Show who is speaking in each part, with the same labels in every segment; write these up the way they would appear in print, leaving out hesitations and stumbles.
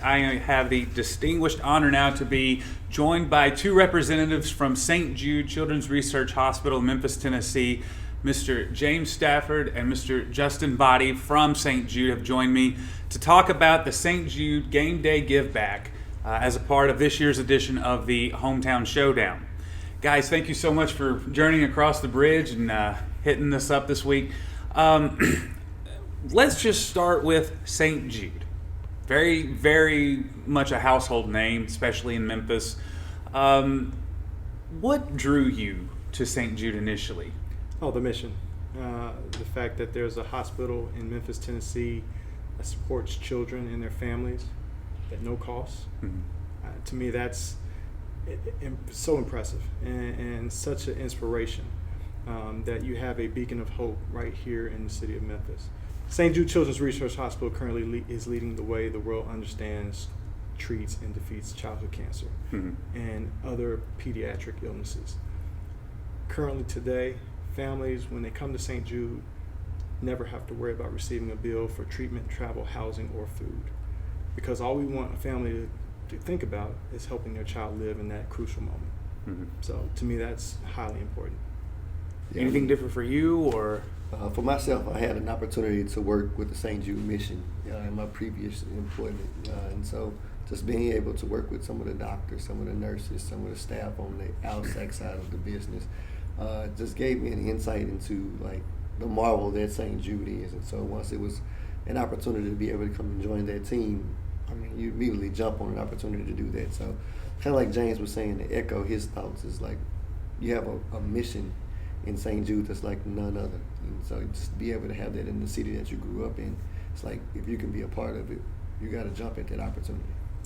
Speaker 1: I have the distinguished honor now to be joined by two representatives from St. Jude Children's Research Hospital in Memphis, Tennessee. Mr. James Stafford and Mr. Justin Body from St. Jude have joined me to talk about the St. Jude Gameday Giveback as a part of this year's edition of the Hometown Showdown. Guys, thank you so much for journeying across the bridge and hitting this up this week. Let's just start with St. Jude. Very, very much a household name, especially in Memphis. What drew you to St. Jude initially?
Speaker 2: Oh, the mission. The fact that there's a hospital in Memphis, Tennessee that supports children and their families at no cost. Mm-hmm. To me, that's so impressive and such an inspiration that you have a beacon of hope right here in the city of Memphis. St. Jude Children's Research Hospital currently is leading the way the world understands, treats, and defeats childhood cancer and other pediatric illnesses. Currently today, families, when they come to St. Jude, never have to worry about receiving a bill for treatment, travel, housing, or food. Because all we want a family to think about is helping their child live in that crucial moment. Mm-hmm. So to me, that's highly important.
Speaker 1: Yeah. Anything different for you, or?
Speaker 3: For myself, I had an opportunity to work with the St. Jude mission in my previous employment. And so just being able to work with some of the doctors, some of the nurses, some of the staff on the outside side of the business just gave me an insight into like the marvel that St. Jude is. And so once it was an opportunity to be able to come and join that team, I mean, you immediately jump on an opportunity to do that. So kind of like James was saying, to echo his thoughts, is like you have a mission in St. Jude that's like none other. And so just be able to have that in the city that you grew up in, it's like if you can be a part of it, you got to jump at that opportunity.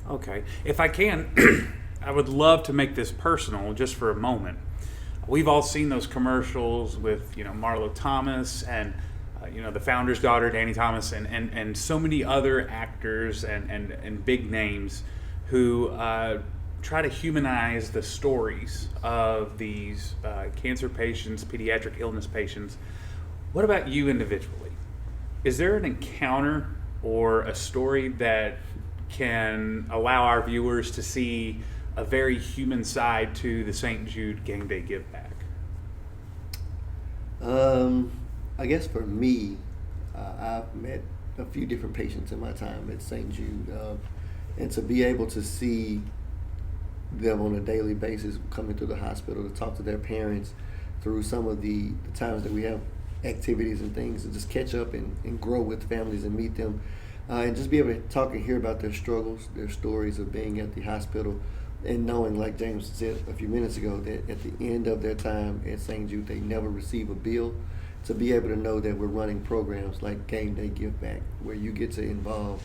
Speaker 1: Okay. If I can, I would love to make this personal just for a moment. We've all seen those commercials with, Marlo Thomas and, the founder's daughter, Danny Thomas, and so many other actors and big names who try to humanize the stories of these cancer patients, pediatric illness patients. What about you individually? Is there an encounter or a story that can allow our viewers to see a very human side to the St. Jude Gameday Giveback?
Speaker 3: I guess for me, I've met a few different patients in my time at St. Jude, and to be able to see them on a daily basis coming through the hospital to talk to their parents through some of the times that we have activities and things, to just catch up and grow with families and meet them, and just be able to talk and hear about their struggles, their stories of being at the hospital, and knowing, like James said a few minutes ago, that at the end of their time at St. Jude, they never receive a bill. To be able to know that we're running programs like Gameday Giveback, where you get to involve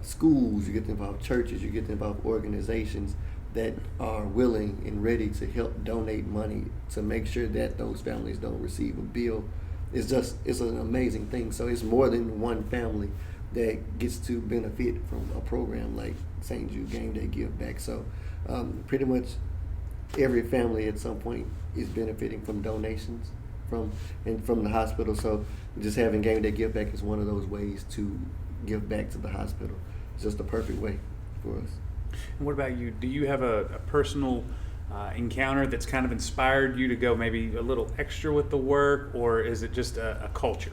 Speaker 3: schools, you get to involve churches, you get to involve organizations that are willing and ready to help donate money to make sure that those families don't receive a bill. It's an amazing thing. So it's more than one family that gets to benefit from a program like St. Jude Gameday Giveback. So pretty much every family at some point is benefiting from donations from the hospital. So just having Gameday Giveback is one of those ways to give back to the hospital. It's just a perfect way for us.
Speaker 1: And what about you? Do you have a personal encounter that's kind of inspired you to go maybe a little extra with the work, or is it just a culture?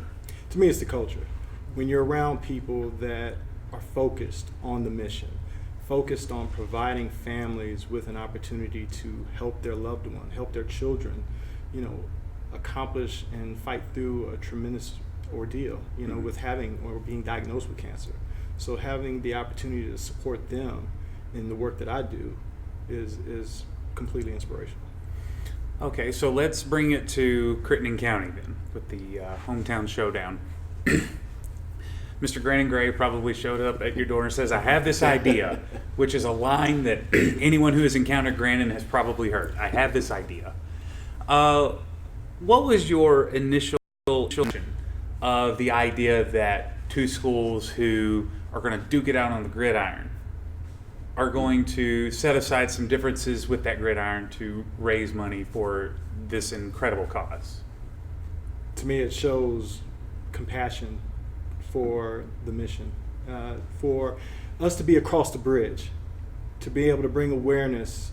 Speaker 2: To me, it's the culture. When you're around people that are focused on the mission, focused on providing families with an opportunity to help their loved one, help their children, accomplish and fight through a tremendous ordeal, with having or being diagnosed with cancer. So having the opportunity to support them in the work that I do is completely inspirational.
Speaker 1: Okay, so let's bring it to Crittenden County then, with the Hometown Showdown. Mr. Grannon Gray probably showed up at your door and says, "I have this idea," which is a line that anyone who has encountered Grannon has probably heard. I have this idea. What was your initial vision of the idea that two schools who are going to duke it out on the gridiron are going to set aside some differences with that gridiron to raise money for this incredible cause?
Speaker 2: To me, it shows compassion for the mission, for us to be across the bridge, to be able to bring awareness,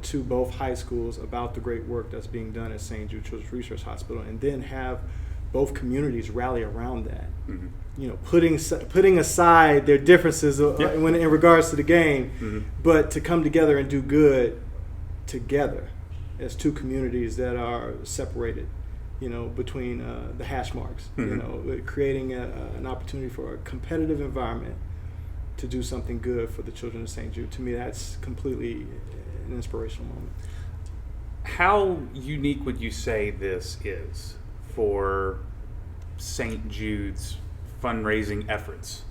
Speaker 2: to both high schools about the great work that's being done at St. Jude Children's Research Hospital, and then have both communities rally around that. Putting aside their differences when in regards to the game, but to come together and do good together as two communities that are separated, between the hash marks. Creating an opportunity for a competitive environment to do something good for the children of St. Jude. To me, that's completely an inspirational moment.
Speaker 1: How unique would you say this is for St. Jude's fundraising efforts?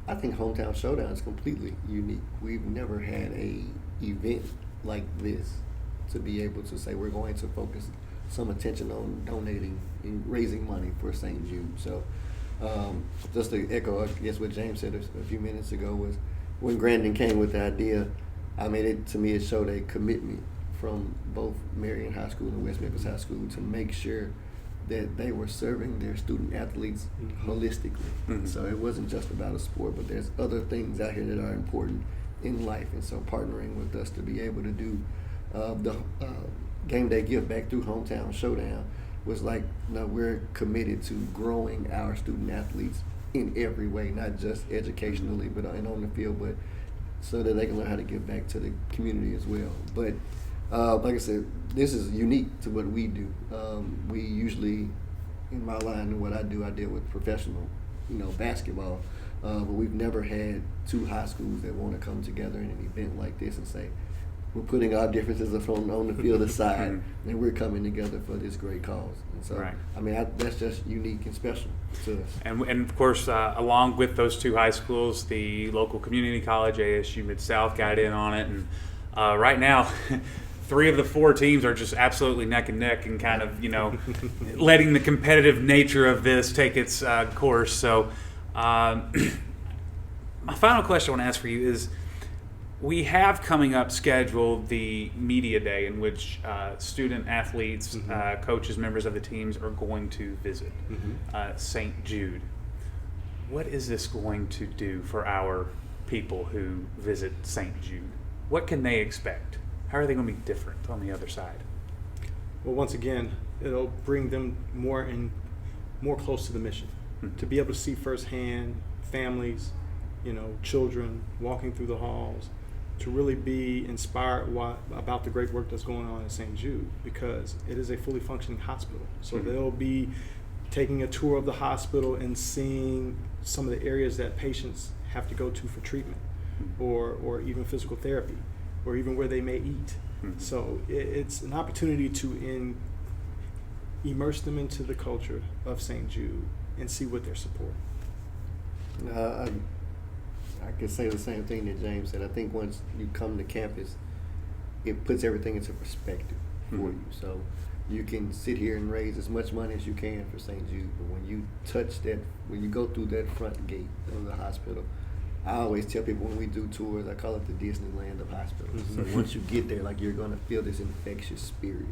Speaker 3: I think Hometown Showdown is completely unique. We've never had a event like this to be able to say we're going to focus some attention on donating and raising money for St. Jude. So just to echo, I guess what James said a few minutes ago, was when Grandin came with the idea, to me it showed a commitment from both Marion High School and West Memphis High School to make sure that they were serving their student athletes holistically. So it wasn't just about a sport, but there's other things out here that are important in life. And so partnering with us to be able to do the Game Day Giveback through Hometown Showdown was like, no, we're committed to growing our student athletes in every way, not just educationally, but and on the field, but so that they can learn how to give back to the community as well. But like I said, this is unique to what we do. We usually, in my line and what I deal with professional, basketball. But we've never had two high schools that want to come together in an event like this and say, we're putting our differences on the field aside, and we're coming together for this great cause. And so, that's just unique and special to us.
Speaker 1: And of course, along with those two high schools, the local community college, ASU Mid-South, got in on it. And right now, 3 of the 4 teams are just absolutely neck and neck, and kind of, letting the competitive nature of this take its course. So my final question I want to ask for you is, we have coming up scheduled the media day in which student athletes, coaches, members of the teams are going to visit St. Jude. What is this going to do for our people who visit St. Jude? What can they expect? How are they going to be different on the other side?
Speaker 2: Well, once again, it'll bring them more close to the mission, to be able to see firsthand families, children walking through the halls, to really be inspired about the great work that's going on at St. Jude, because it is a fully functioning hospital. So they'll be taking a tour of the hospital and seeing some of the areas that patients have to go to for treatment, or even physical therapy, or even where they may eat. So it's an opportunity to immerse them into the culture of St. Jude and see what they're supporting.
Speaker 3: I could say the same thing that James said. I think once you come to campus, it puts everything into perspective for you. So you can sit here and raise as much money as you can for St. Jude, but when you when you go through that front gate of the hospital, I always tell people when we do tours, I call it the Disneyland of hospitals. So once you get there, you're going to feel this infectious spirit,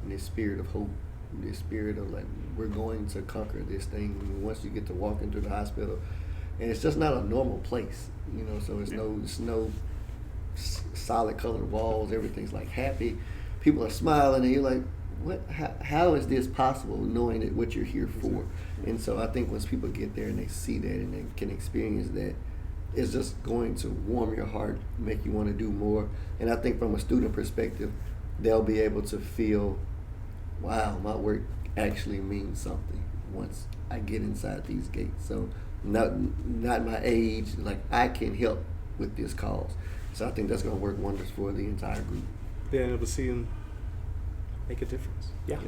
Speaker 3: and this spirit of hope, this spirit of we're going to conquer this thing. And once you get to walk into the hospital, and it's just not a normal place, so it's no solid colored walls. Everything's happy. People are smiling, and you're like, what? How is this possible, knowing that what you're here for? And so I think once people get there and they see that and they can experience that, it's just going to warm your heart, make you want to do more. And I think from a student perspective, they'll be able to feel, wow, my work actually means something once I get inside these gates. So not my age, I can help with this cause. So I think that's going to work wonders for the entire group.
Speaker 2: Being able to see them make a difference.
Speaker 1: Yeah.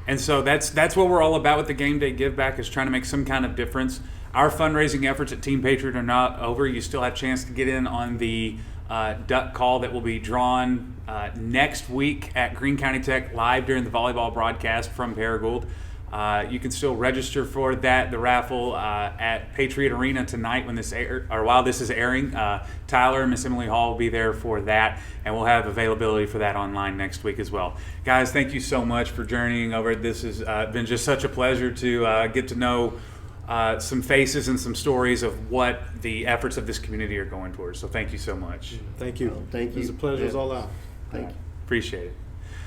Speaker 1: And so that's what we're all about with the Game Day Giveback, is trying to make some kind of difference. Our fundraising efforts at Team Patriot are not over. You still have a chance to get in on the duck call that will be drawn next week at Greene County Tech live during the volleyball broadcast from Paragould. You can still register for the raffle at Patriot Arena tonight while this is airing. Tyler and Miss Emily Hall will be there for that, and we'll have availability for that online next week as well. Guys, thank you so much for journeying over. This has been just such a pleasure to get to know some faces and some stories of what the efforts of this community are going towards. So thank you so much.
Speaker 2: Thank you.
Speaker 3: Thank you.
Speaker 2: It was a pleasure as
Speaker 3: Yeah.
Speaker 2: all out.
Speaker 3: Thank you.
Speaker 1: Appreciate it.